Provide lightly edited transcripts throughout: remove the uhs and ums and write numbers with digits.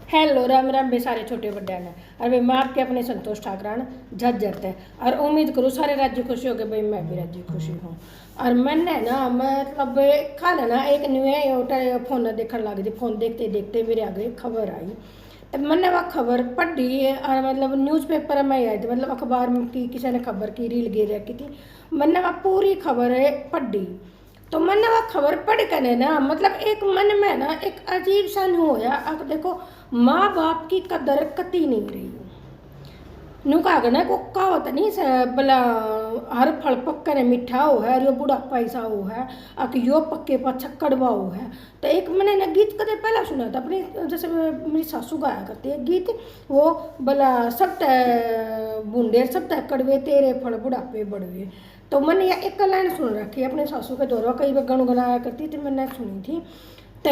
Hello Ram Ram बे सारे छोटे बड़े ने। और भाई मैं आपके अपने संतोष ठाकरान झज्जर है। और उम्मीद करूँ सारे राज्य खुशी हो गए, भाई मैं भी राज्य खुशी हूँ। और मैंने ना मतलब कल ना एक न्यू फोन देखने लग गई। फोन देखते देखते मेरे आगे खबर आई, तो मैंने वह खबर पढ़ी। और मतलब न्यूज़पेपर में आई थी, मतलब अखबार में की किसी ने खबर की, रील गिर रखी थी। मैंने वह पूरी खबर पढ़ी। तो मैंने वह खबर पढ़ कर ना मतलब एक मन में ना एक अजीब सा नहीं होया। अब देखो, माँ बाप की कदर कती नहीं रही। नु कहा ना को कहावत नहीं से भला हर फल पक्का ने मीठा हो है, यो बुढ़ापा ऐसा हो है, अक यो पक्के पाछा कड़वा हो है। तो एक मैंने ना गीत कदे पहला सुना था अपनी, जैसे मेरी सासू गाया करती है गीत, वो भला सब बूंदे सब कड़वे तेरे फल बुढ़ापे बड़वे। तो मैंने यह एक लाइन सुन रखी है अपने सासू के दौरा, कई बार गुनगुनाया करती थी, मैंने सुनी थी। तो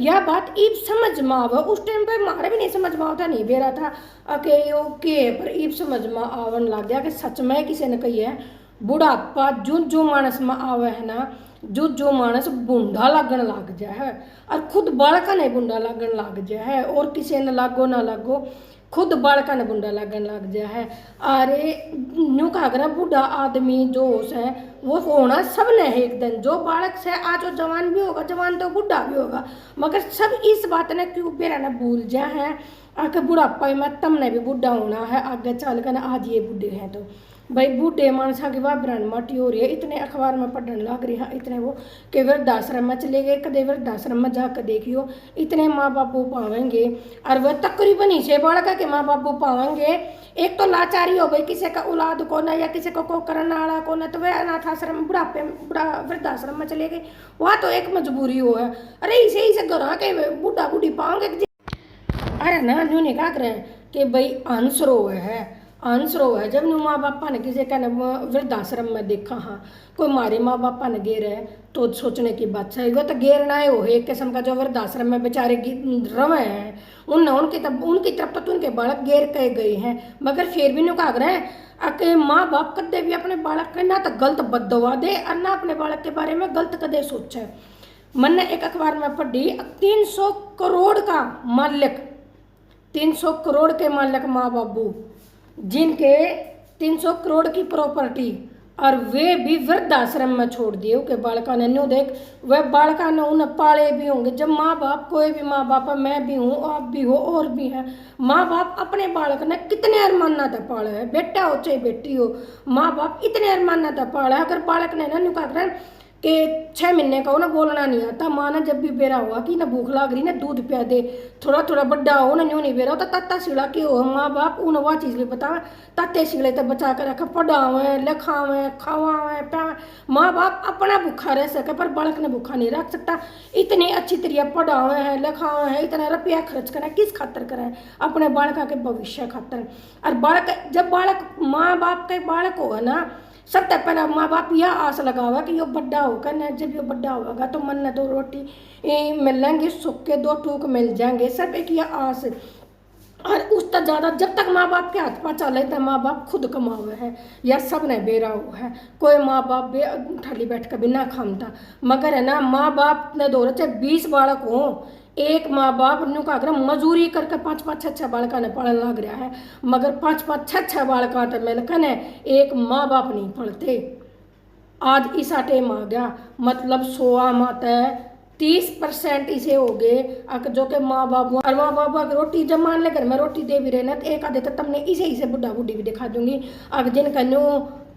यह बात ईब समझ में आवा, उस टाइम पे मारे भी नहीं समझ में आता, नहीं बेरा था के ओके, पर ईब समझ में आवन लग गया कि सच में किसी ने कही है बुढ़ापा जो जो मानस में आवे है ना, जो जो मानस बूढ़ा लगन लग जाए है। और खुद बालका ने बूढ़ा लगन लग जाए है, और किसी ने लागो ना लागो खुद बालका ने बुढ़ा लगन लग जाए है। अरे न्यू कहा ना बूढ़ा आदमी जो है वो होना सब ने है एक दिन, जो बालक से आज वो जवान भी होगा, जवान तो बूढ़ा भी होगा। मगर सब इस बात ने क्यों बेरा ना भूल जाए हैं, आके बुढ़ापा में तुमने भी बूढ़ा होना है आगे चल कर, आज ये बूढ़े हैं तो भाई बूढ़े मानसा की वाबरान माटी हो रही है। इतने अखबार में पढ़ने लग रही है, इतने वो कि वृद्धाश्रम में चले गए, कदे वृद्धाश्रम में जाकर देखियो इतने माँ बापू पावेंगे। और वह तकरीबन हिस्से बालका के माँ बापू पावेंगे। एक तो लाचारी हो गई, किसी का औलाद को ना या किसी को करने वाला को ना, तो वह अनाथ आश्रम बुढ़ापे वृद्धाश्रम में चले गए, वहाँ तो एक मजबूरी हो है। अरे इसे इसे घर के बूढ़ा बूढ़ी पाओगे। अरे ना न्यू नहीं क्या करें कि भाई आंसरो है जब नु माँ बापा ने किसी का वृद्धाश्रम में देखा, हाँ कोई मारे माँ बापा ने गेर है तो सोचने की बात है। वो तो गेर ना हो एक किस्म का, जो वृद्धाश्रम में बेचारे रवे हैं उनकी तरफ तो उनके बालक गेर कहे गए हैं। मगर फिर भी नु कहा रहे कि माँ बाप कदे भी अपने बालक के ना तो गलत बददुआ दे और ना अपने बालक के बारे में गलत कदे सोचे। मैंने एक अखबार में पढ़ी 300 करोड़ का मालिक, 300 करोड़ के मालिक माँ बाबू, जिनके 300 करोड़ की प्रॉपर्टी, और वे भी वृद्धाश्रम में छोड़ दिए के बालका ने। न्यू देख वह बालका ने उन्हें पाले भी होंगे। जब माँ बाप, कोई भी माँ बाप, मैं भी हूँ आप भी हो और भी हैं, माँ बाप अपने बालक ने कितने अरमान ना पाला है, बेटा हो चाहे बेटी हो, माँ बाप इतने अरमान ना पाला है। अगर बालक ने ना न्यू कहा कि 6 महीने का हो ना बोलना नहीं आता, माँ ने जब भी बेरा हुआ कि ना भूख लाग रही ना दूध पिया दे, थोड़ा थोड़ा बड्डा हो ना न्यू नहीं बेरा हो तो तत्ता सिला के हो, माँ बाप उन वह चीज़ भी बतावे तत्ते सिले तो बचा कर रखे, पढ़ावें लिखावें खावावें प्यावें। माँ बाप अपना भूखा रह सके पर बालक ने भूखा नहीं रख सकता। इतनी अच्छी तरह पढ़ावे हैं लिखावे हैं, इतना रुपया खर्च करें किस खातर करें, अपने बालका के भविष्य खातर। और बालक जब बालक माँ बाप के बालक होगा ना, सबसे पहला माँ बाप यह आस लगावा कि यो बड्डा होगा ना, जब यो बड्डा होगा तो मन न 2 रोटी मिलेंगे, सुख के 2 टूक मिल जाएंगे, सब एक यह आस। और उस तक ज़्यादा जब तक माँ बाप के हाथ पाँव चले तो माँ बाप खुद कमावे हैं, या सब ने बेरा हुआ है। कोई माँ बाप ठाली बैठ कर भी ना खामता। मगर है ना माँ बाप ने दो चाहे 20 बालक हों, एक माँ बाप न्यू का मजूरी करके 5-5 6-6 बालका ने पढ़ने लग रहा है। मगर 5-5 6-6 बालका तो मिलकर ने एक माँ बाप नहीं पढ़ते। आज इसा टाइम आ गया, मतलब 100 माता 30% इसे हो गए जो कि माँ बाप, और माँ बाप अगर रोटी जब मान ले घर में रोटी दे भी रहे ना, तो एक आधे तो तुमने इसे बुढ़ा बूढ़ी भी दिखा दूंगी अगर जिनका न्यू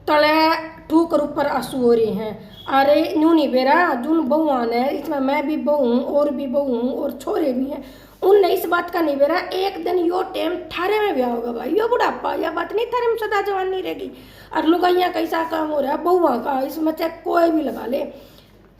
तले ठूकर ऊपर आंसू हो रहे हैं। अरे न्यू नहीं बेरा जुन बहुआन है, इसमें मैं भी बहू हूँ और भी बहू हूँ और छोरे भी हैं, उनने इस बात का नहीं बेरा एक दिन यो टाइम थारे में ब्याह होगा भाई, यो बुढ़ापा यह बात नहीं थारे में सदा जवान नहीं रहेगी। और लुगाइया कैसा काम हो रहा है बहुआ का, इसमें चाहे कोई भी लगा ले,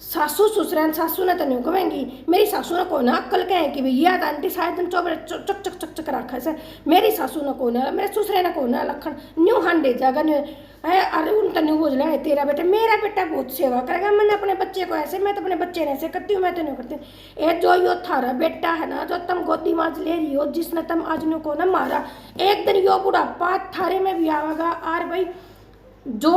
सासू ससुरान सासू ने तो नहीं कहेंगी, मेरी सासू ने को ना अक्ल कहें कि भैया आंटी शायद दिन चौबे चक चक चक चक रखा है, मेरी सासू ने को ना, मेरे ससुरे ने को ना लखन न्यू हांडे जागा न्यू है। अरे उन तो न्यू बोझ है तेरा बेटा, मेरा बेटा बहुत सेवा करेगा, मैंने अपने बच्चे को ऐसे, मैं तो अपने बच्चे ने ऐसे करती हूँ, मैं तो नहीं करती। ये जो यो थारा बेटा है ना, जो तुम गोदी माज ले रही हो, जिसने तुम आज न्यू को ना मारा, एक दिन यो बुढ़ापा थारे में भी आवेगा। और भाई जो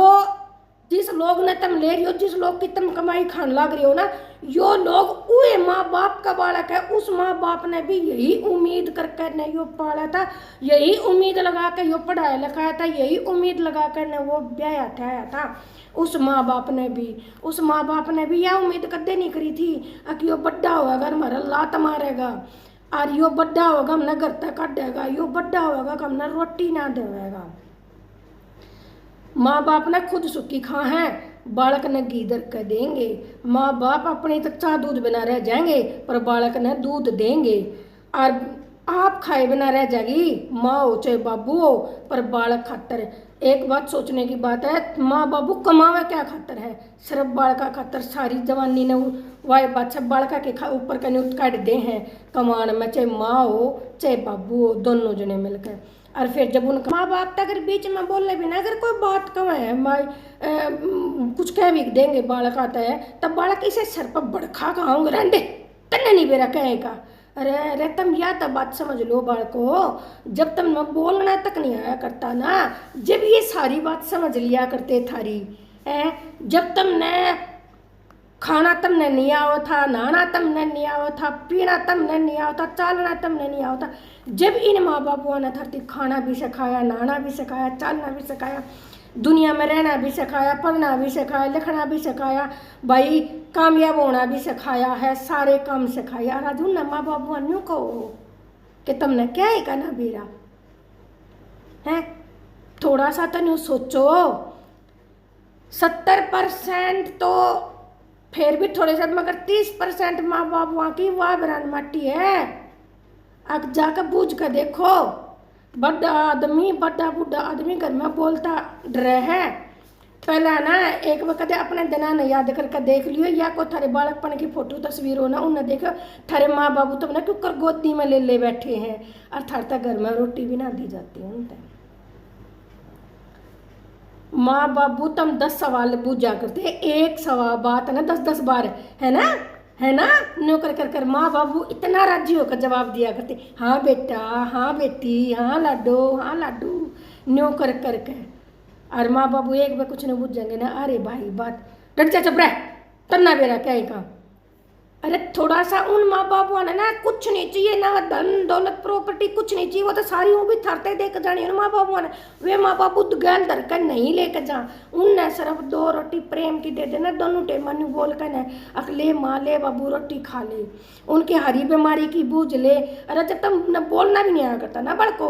जिस लोग ने तुम ले रही हो, जिस लोग की तुम कमाई खान लग रही हो ना, यो लोग उए माँ बाप का बालक है। उस माँ बाप ने भी यही उम्मीद करके ने यो पाला था, यही उम्मीद लगा कर यो पढ़ाया लिखाया था, यही उम्मीद लगा कर ने वो ब्याह ठहराया था। उस माँ बाप ने भी यह उम्मीद कदे नहीं करी थी कि यो बड्डा होगा हमारा लात मारेगा, और यो बड्डा होगा हमने घर तक काटेगा, यो बड्डा होगा हमने रोटी ना देवेगा। माँ बाप ने खुद सुखी खा है, बालक ने घी दर के देंगे। माँ बाप अपने तक चाह दूध बिना रह जाएंगे, पर बालक ने दूध देंगे। और आप खाए बिना रह जाएगी, माँ हो चाहे बाबू हो, पर बालक खातर। एक बात सोचने की बात है, माँ बाबू कमावे क्या खातर है? सिर्फ बालका खातर। सारी जवानी ने वाय बात बालका के ऊपर कने काट दे हैं कमान में, चाहे माँ हो चाहे बाबू हो, दोनों जने मिलकर। और फिर जब उनका माँ बाप अगर बीच में बोले भी ना, अगर कोई बात कहे कुछ कह भी देंगे बालक आता है, तब बालक इसे सर पर बड़खा खाऊंगे रंडे तन्ने नहीं बेरा कहेगा। अरे तुम या तो बात समझ लो बालको, जब तुम बोलना तक नहीं आया करता ना, जब ये सारी बात समझ लिया करते थारी है, जब तुमने खाना तुमने नहीं आओ था, नहाना तुमने नहीं आओ था, पीना तुमने नहीं आओ था, चलना तुमने नहीं आओ था, जब इन माँ बापों ने धरती खाना भी सिखाया, नहाना भी सिखाया, चलना भी सिखाया, दुनिया में रहना भी सिखाया, पढ़ना भी सिखाया, लिखना भी सिखाया, भाई कामयाब होना भी सिखाया है, सारे काम सिखाया। आज उन माँ बापों न्यू कहो कि तुमने क्या ही कहना बेरा है, थोड़ा सा तो न्यू सोचो। 70% तो फिर भी थोड़े से, मगर 30% माँ बाप वहाँ की वाह बरान माटी है। अब जाकर बूझ कर देखो, बड़ा बूढ़ा आदमी घर में बोलता डरे है। पहला ना एक वक्त अपने दिना ने याद करके देख लियो, या को थारे बालकपन की फोटो तस्वीर हो ना, उन्हें देखो थारे माँ बाबू तो ना क्यों कर गोदी में ले बैठे हैं, और थारे तक घर में रोटी भी ना दी जाती है उनसे। माँ बाबू तुम 10 सवाल पूछा करते, एक सवाल बात ना 10-10 बार, है ना न्यो कर माँ बाबू इतना राजी होकर जवाब दिया करते, हाँ बेटा, हाँ बेटी, हाँ लाडू न्यो कर के। और माँ बाबू एक बार कुछ नहीं पूछेंगे ना, अरे भाई बात डट जा, चुप रह, तन्ना बेरा क्या ही कहा। अरे थोड़ा सा उन माँ बापू ने ना कुछ नहीं चाहिए ना, धन दौलत प्रॉपर्टी कुछ नहीं चाहिए, वो तो सारी वो भी थरते देकर जानी माँ बापू ने। वे माँ बापू गैल धर कर नहीं लेकर जा, उनने सिर्फ 2 रोटी प्रेम की दे देना, दोनों टेम मनु बोल कर न अकले माँ ले बाबू रोटी खा ले, उनकी हरी बीमारी की बूझ ले। अरे जब तक न बोलना भी नहीं आया करता ना बड़को।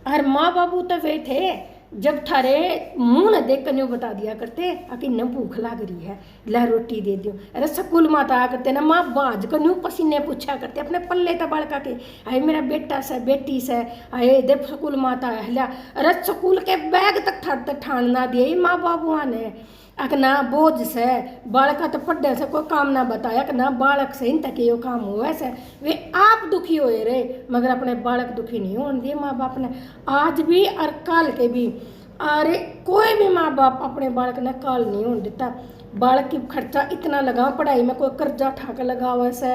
और माँ बाबू तो वे थे जब थारे मुंह न देख कर न्यू बता दिया करते कि न भूख लाग रही है, ला रोटी दे दियो। अरे स्कूल माता आया करते ना, माँ बाज को न्यू पसीने पूछा करते अपने पल्ले था बड़का के, अरे मेरा बेटा से बेटी से, अरे देव स्कूल माता है। अरे स्कूल के बैग तक ठान ना दिए माँ बाबुआ ने, ना बोझ से बालका तो पढ़ने से कोई काम ना बताया कि ना बालक से इन तक यो काम हुआ से। वे आप दुखी हुए रहे मगर अपने बालक दुखी नहीं होने दिए माँ बाप ने, आज भी और कल के भी। अरे कोई भी माँ बाप अपने बालक ने काल नहीं होने देता। बालक की खर्चा इतना लगा पढ़ाई में, कोई कर्जा उठा कर लगा हुआ से,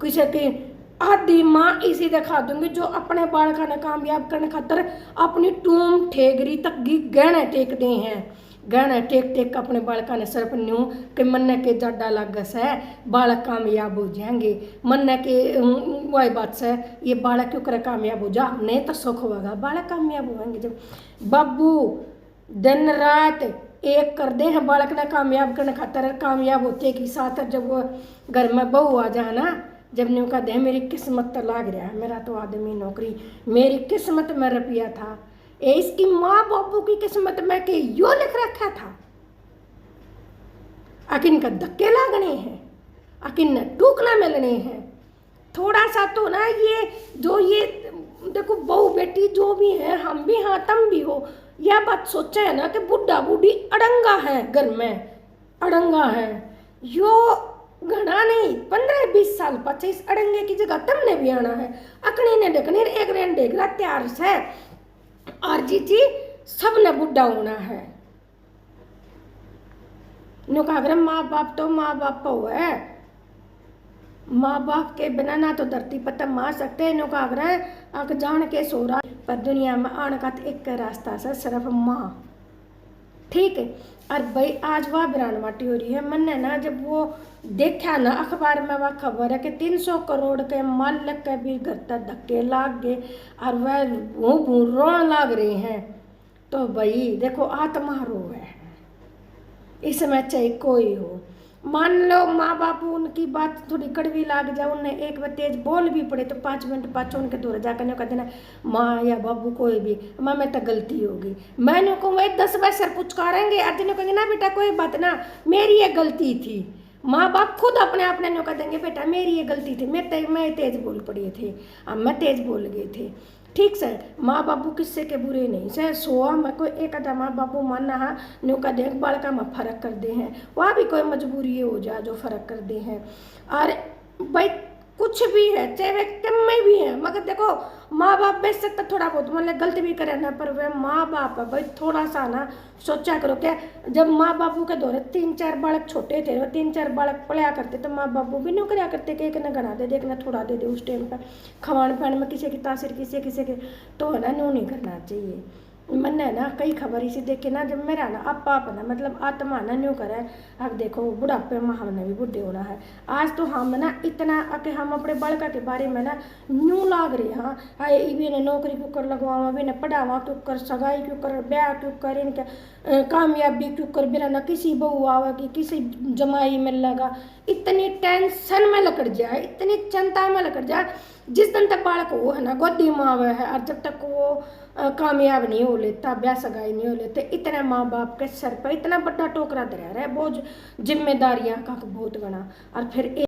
किसी की आधी माँ इसी दिखा दूंगी जो अपने बालका ने कामयाब करने खातर अपनी टूम ठेगरी तक गहने टेक दे हैं, गहना टेक अपने बालका ने सिर्फ न्यू कि मन के जड्डा लगस है बालक कामयाब हो जाएंगे, मन के वही बात से ये बालक क्यों करे कामयाब हो जा, नहीं तो सुख होगा, बालक कामयाब होंगे। जब बाबू दिन रात एक कर दे हैं बालक ने कामयाब करने खातर, कामयाब होते कि साथ जब वो घर में बहू आ जाए ना, जब न्यू का दे मेरी किस्मत तो लाग रहा है, मेरा तो आदमी नौकरी, मेरी किस्मत में रुपया था, इसकी माँ बापू की किस्मत में के यो लिख रखा था, आखिर इनका धक्के लागने हैं, आखिर न टूकना मिलने हैं। थोड़ा सा तो ना ये जो ये देखो बहू बेटी जो भी है, हम भी हाँ तुम भी हो, यह बात सोचा है ना कि बुढ़ा बूढ़ी अड़ंगा है, घर में अड़ंगा है, यो घना नहीं 15-20 साल 25 अड़ंगे की जगह तुमने भी आना है, अकनी ने देखने एक रेन डेगरा तैयार से, और जी सब ने बुढ़ा होना है। नो कहा माँ बाप तो माँ बाप हो है, माँ बाप के बिना ना तो धरती पर तब मार सकते। नो कहा अक जान के सो रहा पर दुनिया में आने का एक रास्ता से सिर्फ माँ, ठीक है। और भाई आज वह बिरान माटी हो रही है। मैंने ना जब वो देखा ना अखबार में वह खबर है कि 300 करोड़ के मालिक के भी घर तक धक्के लाग गए और वह भू रोन लाग रहे हैं, तो भाई देखो आत्मा रोवे है इसमें, चाहे कोई हो। मान लो माँ बाप उनकी बात थोड़ी कड़वी लाग जाए, उन्हें एक बार तेज बोल भी पड़े तो 5 मिनट पाछो उनके दूर जाकर नहीं कहते ना माँ या बाबू कोई भी, माँ में तो गलती होगी, मैंने कहूँगा 10 बार सर पुचकारेंगे, अर्जुन कहेंगे ना बेटा कोई बात ना मेरी ये गलती थी। माँ बाप खुद अपने आप ने कह देंगे बेटा मेरी ये गलती थी, मैं तेज बोल पड़े थे, अब मैं तेज बोल गए थे। ठीक सर, माँ बापू किससे के बुरे नहीं सर, सोआ मैं कोई एक आधा माँ बापू मानना है न्यू का देखभाल का मैं फ़र्क कर दे हैं, वहाँ भी कोई मजबूरी हो जा जो फ़र्क कर दे हैं। और भाई कुछ भी है चाहे वे कम में भी है, मगर देखो माँ बाप बेशक तो थोड़ा बहुत मतलब गलती भी करे ना, पर वह माँ बाप है भाई, थोड़ा सा ना सोचा करो। क्या जब माँ बापू के दौरे 3-4 बालक छोटे थे, वो 3-4 बालक पढ़ाया करते तो माँ बापू भी नहीं कराया करते कि एक ने घना दे दे, एक ने थोड़ा दे दे, उस टाइम पर खवान पान में किसी की तासीर किसी के तो है ना नो नहीं करना चाहिए। मैंने ना कई खबर इसी देखे ना, जब मेरा ना आप ना मतलब आत्मा ना न्यू करे। अब देखो बुढ़ापे में हमने भी बुढ़े होना है, आज तो हम ना इतना कि हम अपने बालका के बारे में ना न्यू लाग रहे हाँ हाय इवी ने नौकरी क्यों कर लगवावा, भी ने पढ़ावा क्यों कर, सगाई क्यों कर, ब्याह क्यों कर, इनका कामयाबी क्यों कर, बिना ना किसी बहू आवेगी किसी जमाई मिल लगा, इतनी टेंशन में लकड़ जाए, इतनी चिंता में लकड़ जाए। जिस दिन तक बालक वो है ना गोदी में आवे है और जब तक वो कामयाब नहीं हो लेता, ब्याह सगाई नहीं हो लेते, इतने माँ बाप के सर पर इतना बड़ा टोकरा दे रहा है, बोझ जिम्मेदारियाँ का बहुत बना। और फिर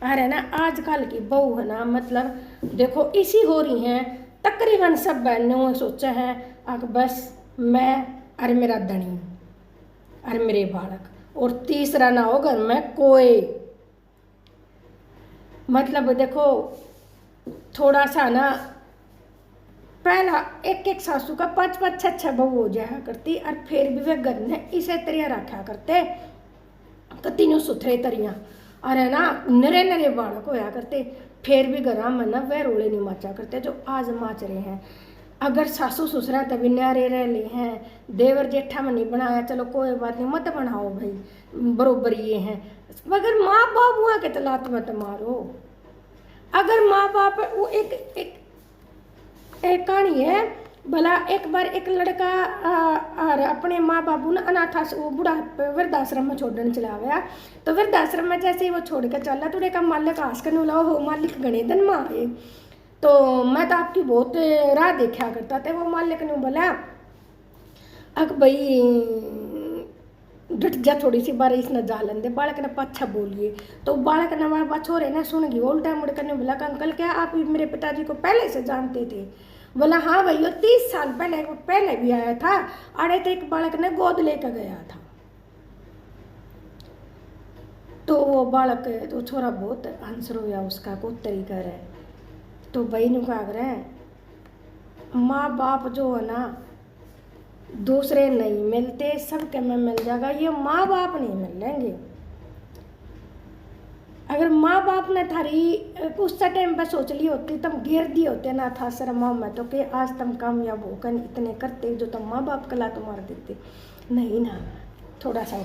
अरे ना आजकल की बहू है ना मतलब देखो इसी हो रही हैं, तकरीबन सब बहनों सोचा है अब बस मैं और मेरा धनी और मेरे बालक और तीसरा ना हो घर में कोई। मतलब देखो थोड़ा सा ना पहला एक सासू का 5-5 6 बहू हो जाया करती, और फिर भी वे घर ने इसे तरिया रखा करते तो तीनों सुथरे तरिया, और है ना नरे बालक होया करते, फिर भी घर में ना वह रोले नहीं माचा करते जो आज माच रहे हैं। अगर सासू ससुरा तभी न्यारे रह ले हैं, देवर जेठा में नहीं बनाया चलो कोई बात नहीं मत बनाओ भाई बरोबर ये हैं, मगर माँ बाप हुआ के तलात मत मारो। अगर माँ बाप वो एक कहानी है भला, एक बार एक लड़का और अपने माँ बापू ने अनाथ वो बुढ़ा वृद्धाश्रम में छोड़ने चला गया, तो वृद्धाश्रम में जैसे ही वो छोड़ कर चला तो का मालिक आस कर नुलाओ हो मालिक गणे दिन माँ आए, तो मैं तो आपकी बहुत राह देखा करता था। वो मालिक ने बोला अक भाई डट जा थोड़ी सी बार इसने जा लेंदे, बालक ने पाछा बोलिए, तो बालक ने वह छोरे ने सुन गई, उल्टा मुड़ कर बोला अंकल क्या आप मेरे पिताजी को पहले से जानते थे? बोला हाँ भैया 30 साल पहले भी आया था, अरे तो एक बालक ने गोद लेकर गया था। तो वो बालक तो छोरा बहुत हंस रोया उसका को तरीका है, तो भाई ने कहा रहे माँ बाप जो है ना दूसरे नहीं मिलते, सबके में मिल जाएगा, ये माँ बाप नहीं मिलेंगे। अगर माँ बाप ने थारी उस टाइम पर सोच ली होती, तुम घेर दिए होते ना था शर्मा में तो कि आज तुम कामयाब होकर इतने करते जो तुम माँ बाप कला तो मार देते नहीं ना। थोड़ा सा